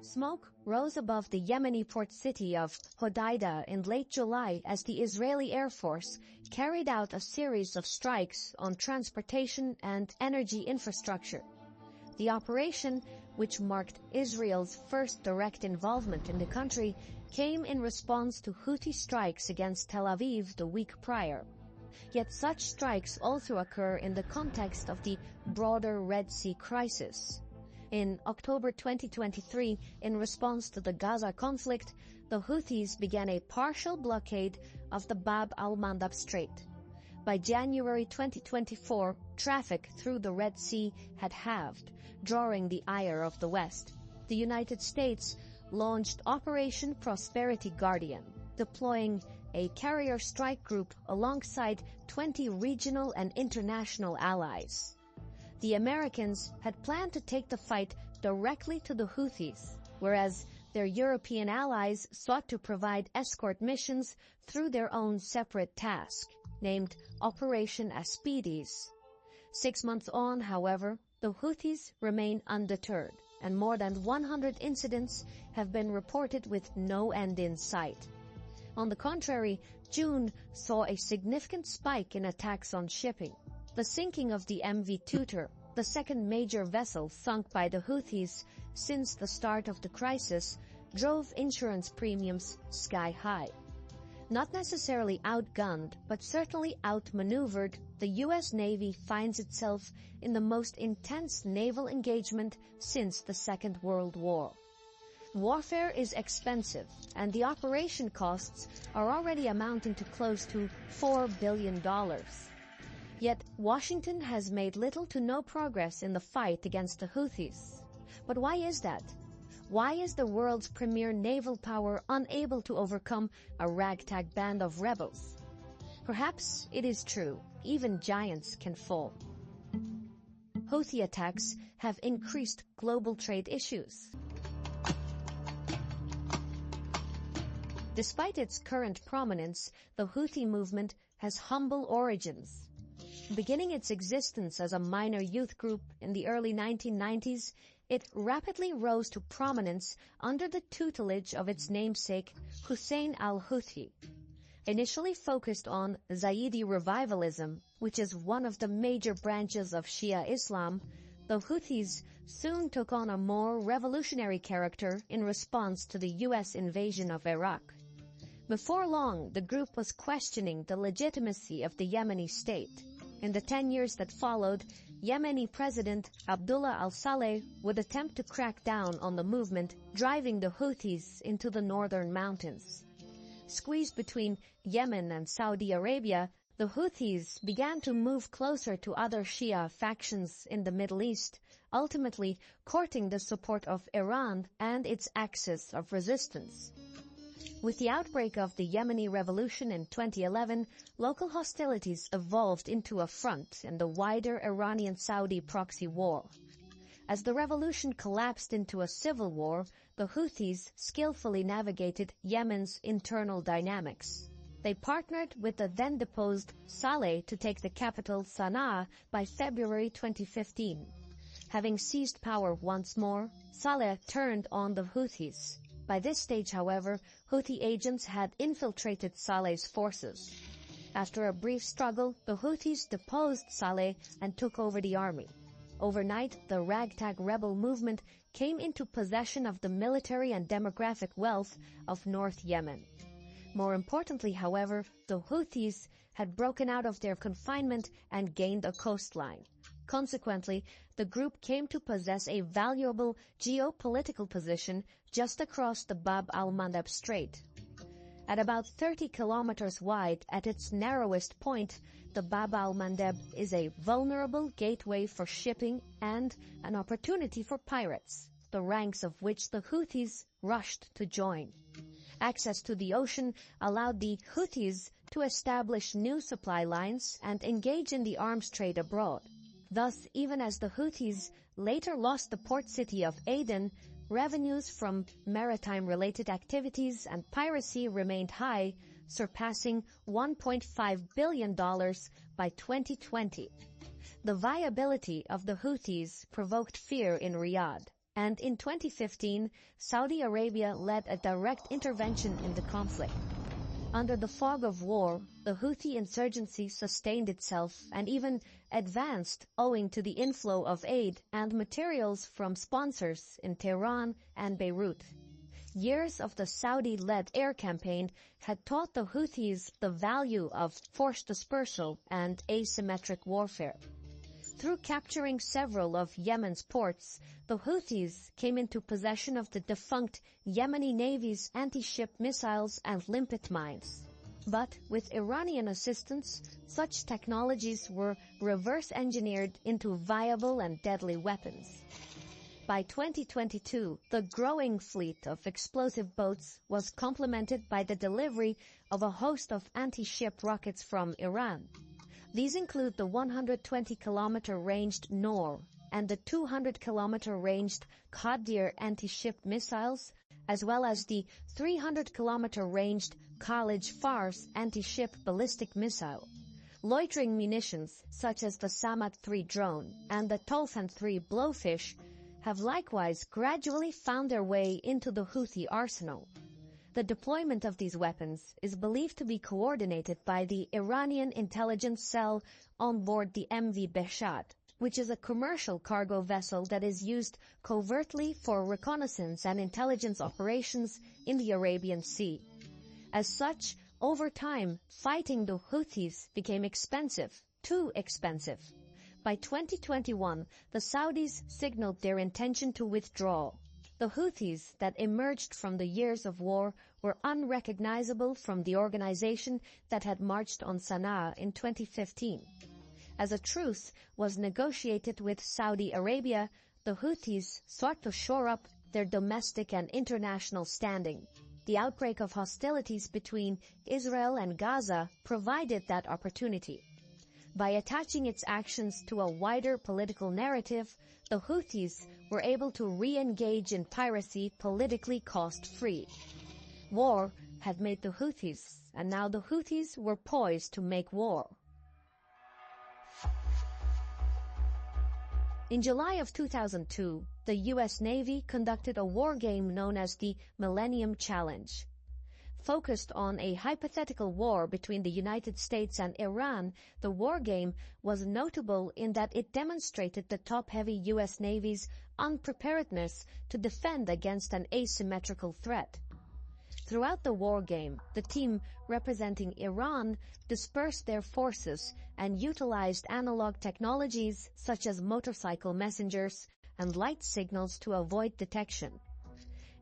Smoke rose above the Yemeni port city of Hodeida in late July as the Israeli Air Force carried out a series of strikes on transportation and energy infrastructure. The operation, which marked Israel's first direct involvement in the country, came in response to Houthi strikes against Tel Aviv the week prior. Yet such strikes also occur in the context of the broader Red Sea crisis. In October 2023, in response to the Gaza conflict, the Houthis began a partial blockade of the Bab al-Mandab Strait. By January 2024, traffic through the Red Sea had halved, drawing the ire of the West. The United States launched Operation Prosperity Guardian, deploying a carrier strike group alongside 20 regional and international allies. The Americans had planned to take the fight directly to the Houthis, whereas their European allies sought to provide escort missions through their own separate task, named Operation Aspides. 6 months on, however, the Houthis remain undeterred, and more than 100 incidents have been reported with no end in sight. On the contrary, June saw a significant spike in attacks on shipping. The sinking of the MV Tutor, the second major vessel sunk by the Houthis since the start of the crisis, drove insurance premiums sky high. Not necessarily outgunned, but certainly outmaneuvered, the U.S. Navy finds itself in the most intense naval engagement since the Second World War. Warfare is expensive, and the operation costs are already amounting to close to $4 billion. Yet, Washington has made little to no progress in the fight against the Houthis. But why is that? Why is the world's premier naval power unable to overcome a ragtag band of rebels? Perhaps it is true, even giants can fall. Houthi attacks have increased global trade issues. Despite its current prominence, the Houthi movement has humble origins. Beginning its existence as a minor youth group in the early 1990s, it rapidly rose to prominence under the tutelage of its namesake, Hussein al-Houthi. Initially focused on Zaidi revivalism, which is one of the major branches of Shia Islam, the Houthis soon took on a more revolutionary character in response to the U.S. invasion of Iraq. Before long, the group was questioning the legitimacy of the Yemeni state. In the 10 years that followed, Yemeni President Abdullah al-Saleh would attempt to crack down on the movement, driving the Houthis into the northern mountains. Squeezed between Yemen and Saudi Arabia, the Houthis began to move closer to other Shia factions in the Middle East, ultimately courting the support of Iran and its axis of resistance. With the outbreak of the Yemeni revolution in 2011, local hostilities evolved into a front in the wider Iranian-Saudi proxy war. As the revolution collapsed into a civil war, the Houthis skillfully navigated Yemen's internal dynamics. They partnered with the then-deposed Saleh to take the capital Sana'a by February 2015. Having seized power once more, Saleh turned on the Houthis. By this stage, however, Houthi agents had infiltrated Saleh's forces. After a brief struggle, the Houthis deposed Saleh and took over the army. Overnight, the ragtag rebel movement came into possession of the military and demographic wealth of North Yemen. More importantly, however, the Houthis had broken out of their confinement and gained a coastline. Consequently, the group came to possess a valuable geopolitical position just across the Bab al-Mandab Strait. At about 30 kilometers wide at its narrowest point, the Bab al-Mandab is a vulnerable gateway for shipping and an opportunity for pirates, the ranks of which the Houthis rushed to join. Access to the ocean allowed the Houthis to establish new supply lines and engage in the arms trade abroad. Thus, even as the Houthis later lost the port city of Aden, revenues from maritime-related activities and piracy remained high, surpassing $1.5 billion by 2020. The viability of the Houthis provoked fear in Riyadh, and in 2015, Saudi Arabia led a direct intervention in the conflict. Under the fog of war, the Houthi insurgency sustained itself and even advanced owing to the inflow of aid and materials from sponsors in Tehran and Beirut. Years of the Saudi-led air campaign had taught the Houthis the value of forced dispersal and asymmetric warfare. Through capturing several of Yemen's ports, the Houthis came into possession of the defunct Yemeni Navy's anti-ship missiles and limpet mines. But with Iranian assistance, such technologies were reverse-engineered into viable and deadly weapons. By 2022, the growing fleet of explosive boats was complemented by the delivery of a host of anti-ship rockets from Iran. These include the 120-kilometer ranged Noor and the 200-kilometer ranged Qadir anti-ship missiles, as well as the 300-kilometer ranged Khalij Fars anti-ship ballistic missile. Loitering munitions, such as the Samad-3 drone and the Tolfan-3 blowfish, have likewise gradually found their way into the Houthi arsenal. The deployment of these weapons is believed to be coordinated by the Iranian intelligence cell on board the MV Behshad, which is a commercial cargo vessel that is used covertly for reconnaissance and intelligence operations in the Arabian Sea. As such, over time, fighting the Houthis became expensive, too expensive. By 2021, the Saudis signaled their intention to withdraw. The Houthis that emerged from the years of war were unrecognizable from the organization that had marched on Sana'a in 2015. As a truce was negotiated with Saudi Arabia, the Houthis sought to shore up their domestic and international standing. The outbreak of hostilities between Israel and Gaza provided that opportunity. By attaching its actions to a wider political narrative, the Houthis were able to re-engage in piracy politically cost-free. War had made the Houthis, and now the Houthis were poised to make war. In July of 2002, the U.S. Navy conducted a war game known as the Millennium Challenge. Focused on a hypothetical war between the United States and Iran, the war game was notable in that it demonstrated the top-heavy U.S. Navy's unpreparedness to defend against an asymmetrical threat. Throughout the war game, the team representing Iran dispersed their forces and utilized analog technologies such as motorcycle messengers and light signals to avoid detection.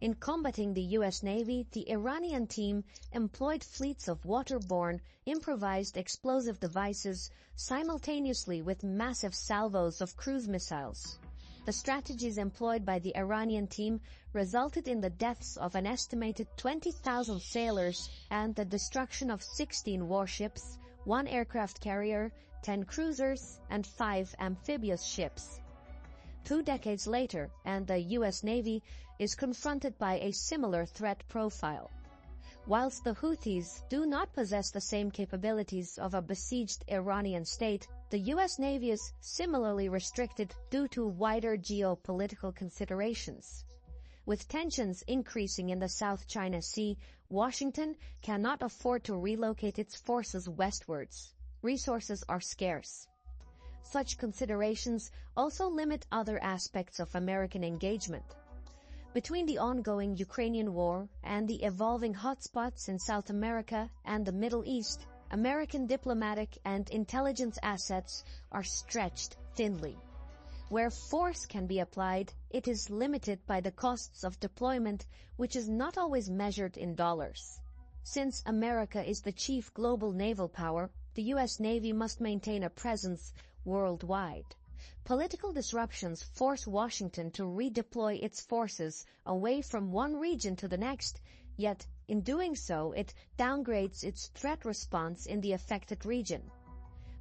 In combating the U.S. Navy, the Iranian team employed fleets of waterborne, improvised explosive devices simultaneously with massive salvos of cruise missiles. The strategies employed by the Iranian team resulted in the deaths of an estimated 20,000 sailors and the destruction of 16 warships, 1 aircraft carrier, 10 cruisers, and 5 amphibious ships. 2 decades later, and the U.S. Navy is confronted by a similar threat profile. Whilst the Houthis do not possess the same capabilities of a besieged Iranian state, the U.S. Navy is similarly restricted due to wider geopolitical considerations. With tensions increasing in the South China Sea, Washington cannot afford to relocate its forces westwards. Resources are scarce. Such considerations also limit other aspects of American engagement. Between the ongoing Ukrainian war and the evolving hotspots in South America and the Middle East, American diplomatic and intelligence assets are stretched thinly. Where force can be applied, it is limited by the costs of deployment, which is not always measured in dollars. Since America is the chief global naval power, the U.S. Navy must maintain a presence worldwide. Political disruptions force Washington to redeploy its forces away from one region to the next, yet in doing so it downgrades its threat response in the affected region.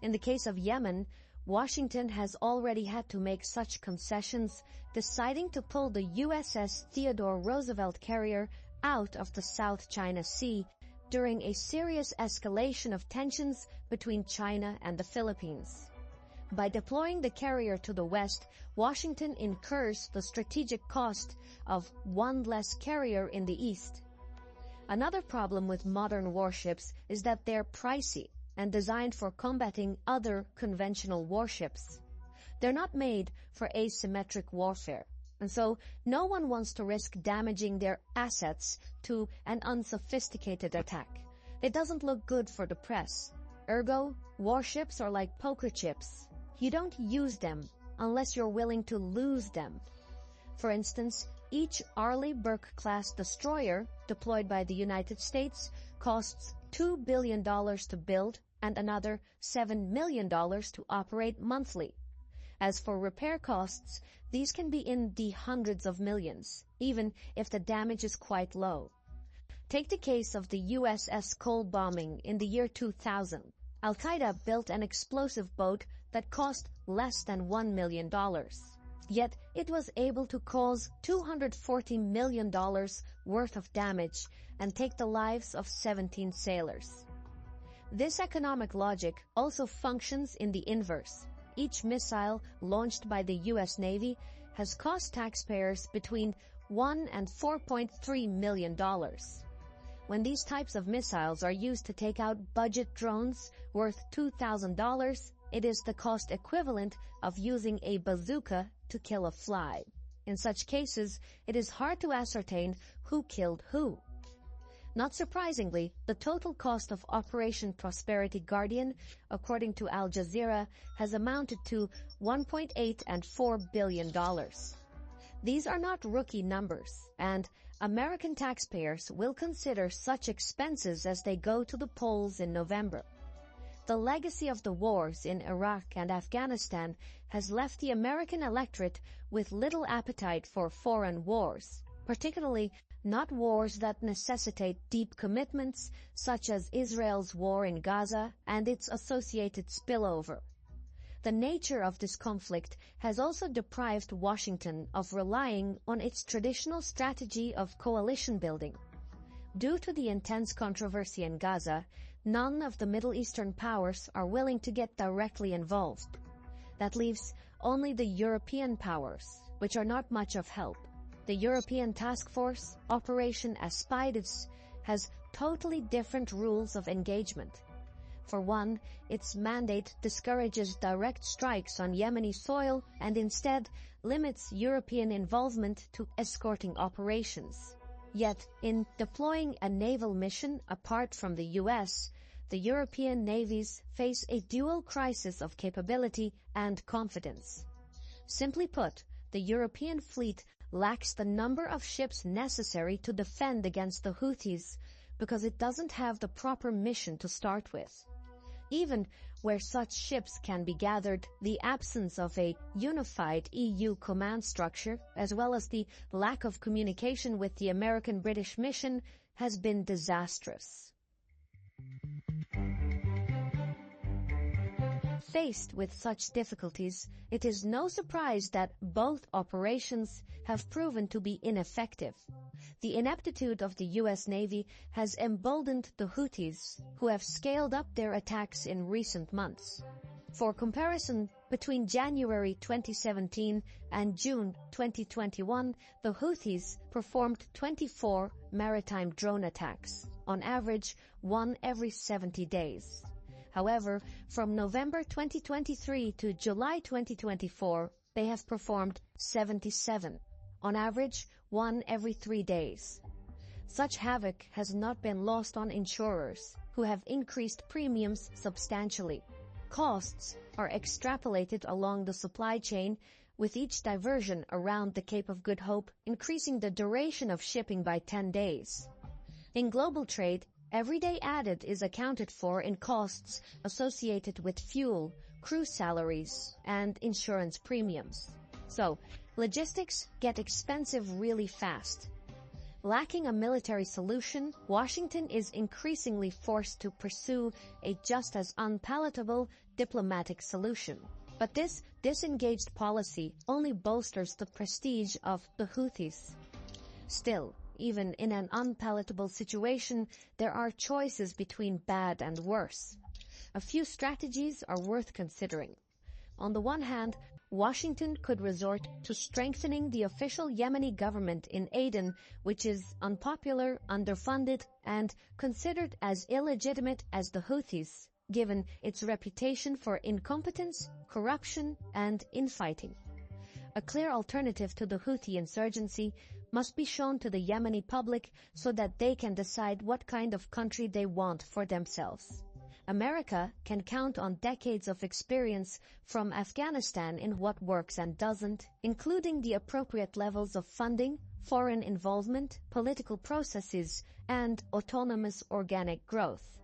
In the case of Yemen, Washington has already had to make such concessions, deciding to pull the USS Theodore Roosevelt carrier out of the South China Sea during a serious escalation of tensions between China and the Philippines. By deploying the carrier to the west, Washington incurs the strategic cost of one less carrier in the east. Another problem with modern warships is that they're pricey and designed for combating other conventional warships. They're not made for asymmetric warfare, and so no one wants to risk damaging their assets to an unsophisticated attack. It doesn't look good for the press. Ergo, warships are like poker chips. You don't use them unless you're willing to lose them. For instance, each Arleigh Burke-class destroyer deployed by the United States costs $2 billion to build and another $7 million to operate monthly. As for repair costs, these can be in the hundreds of millions, even if the damage is quite low. Take the case of the USS Cole bombing in the year 2000. Al-Qaeda built an explosive boat that cost less than $1 million. Yet it was able to cause $240 million worth of damage and take the lives of 17 sailors. This economic logic also functions in the inverse. Each missile launched by the U.S. Navy has cost taxpayers between $1 and $4.3 million. When these types of missiles are used to take out budget drones worth $2,000, it is the cost equivalent of using a bazooka to kill a fly. In such cases, it is hard to ascertain who killed who. Not surprisingly, the total cost of Operation Prosperity Guardian, according to Al Jazeera, has amounted to $1.8 and $4 billion. These are not rookie numbers, and American taxpayers will consider such expenses as they go to the polls in November. The legacy of the wars in Iraq and Afghanistan has left the American electorate with little appetite for foreign wars, particularly not wars that necessitate deep commitments, such as Israel's war in Gaza and its associated spillover. The nature of this conflict has also deprived Washington of relying on its traditional strategy of coalition building. Due to the intense controversy in Gaza, none of the Middle Eastern powers are willing to get directly involved. That leaves only the European powers, which are not much of help. The European Task Force, Operation Escalated, has totally different rules of engagement. For one, its mandate discourages direct strikes on Yemeni soil and instead limits European involvement to escorting operations. Yet, in deploying a naval mission apart from the U.S., the European navies face a dual crisis of capability and confidence. Simply put, the European fleet lacks the number of ships necessary to defend against the Houthis because it doesn't have the proper mission to start with. Even where such ships can be gathered, the absence of a unified EU command structure, as well as the lack of communication with the American-British mission, has been disastrous. Faced with such difficulties, it is no surprise that both operations have proven to be ineffective. The ineptitude of the U.S. Navy has emboldened the Houthis, who have scaled up their attacks in recent months. For comparison, between January 2017 and June 2021, the Houthis performed 24 maritime drone attacks, on average one every 70 days. However, from November 2023 to July 2024, they have performed 77, on average one every 3 days. Such havoc has not been lost on insurers, who have increased premiums substantially. Costs are extrapolated along the supply chain, with each diversion around the Cape of Good Hope increasing the duration of shipping by 10 days. In global trade, every day added is accounted for in costs associated with fuel, crew salaries, and insurance premiums. So, logistics get expensive really fast. Lacking a military solution, Washington is increasingly forced to pursue a just as unpalatable diplomatic solution. But this disengaged policy only bolsters the prestige of the Houthis. Still, even in an unpalatable situation, there are choices between bad and worse. A few strategies are worth considering. On the one hand, Washington could resort to strengthening the official Yemeni government in Aden, which is unpopular, underfunded, and considered as illegitimate as the Houthis, given its reputation for incompetence, corruption, and infighting. A clear alternative to the Houthi insurgency must be shown to the Yemeni public so that they can decide what kind of country they want for themselves. America can count on decades of experience from Afghanistan in what works and doesn't, including the appropriate levels of funding, foreign involvement, political processes, and autonomous organic growth.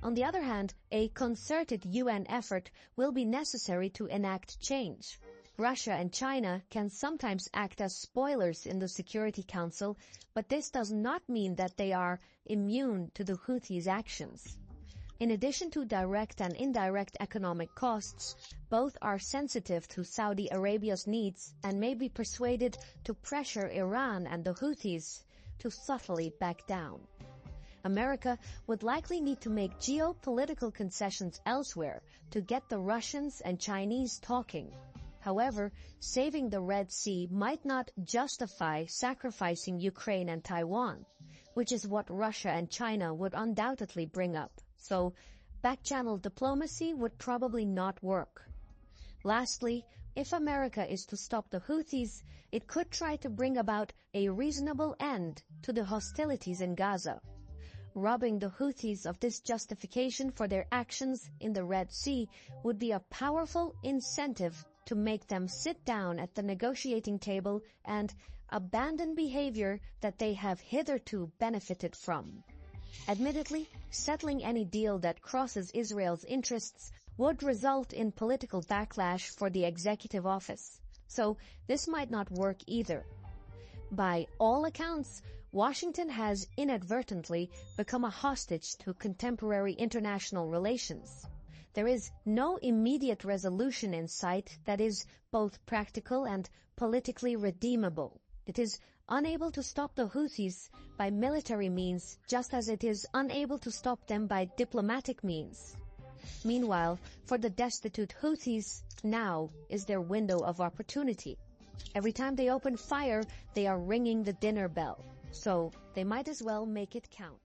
On the other hand, a concerted UN effort will be necessary to enact change. Russia and China can sometimes act as spoilers in the Security Council, but this does not mean that they are immune to the Houthis' actions. In addition to direct and indirect economic costs, both are sensitive to Saudi Arabia's needs and may be persuaded to pressure Iran and the Houthis to subtly back down. America would likely need to make geopolitical concessions elsewhere to get the Russians and Chinese talking. However, saving the Red Sea might not justify sacrificing Ukraine and Taiwan, which is what Russia and China would undoubtedly bring up. So, back-channel diplomacy would probably not work. Lastly, if America is to stop the Houthis, it could try to bring about a reasonable end to the hostilities in Gaza. Robbing the Houthis of this justification for their actions in the Red Sea would be a powerful incentive to make them sit down at the negotiating table and abandon behavior that they have hitherto benefited from. Admittedly, settling any deal that crosses Israel's interests would result in political backlash for the executive office, so this might not work either. By all accounts, Washington has inadvertently become a hostage to contemporary international relations. There is no immediate resolution in sight that is both practical and politically redeemable. It is unable to stop the Houthis by military means, just as it is unable to stop them by diplomatic means. Meanwhile, for the destitute Houthis, now is their window of opportunity. Every time they open fire, they are ringing the dinner bell, so they might as well make it count.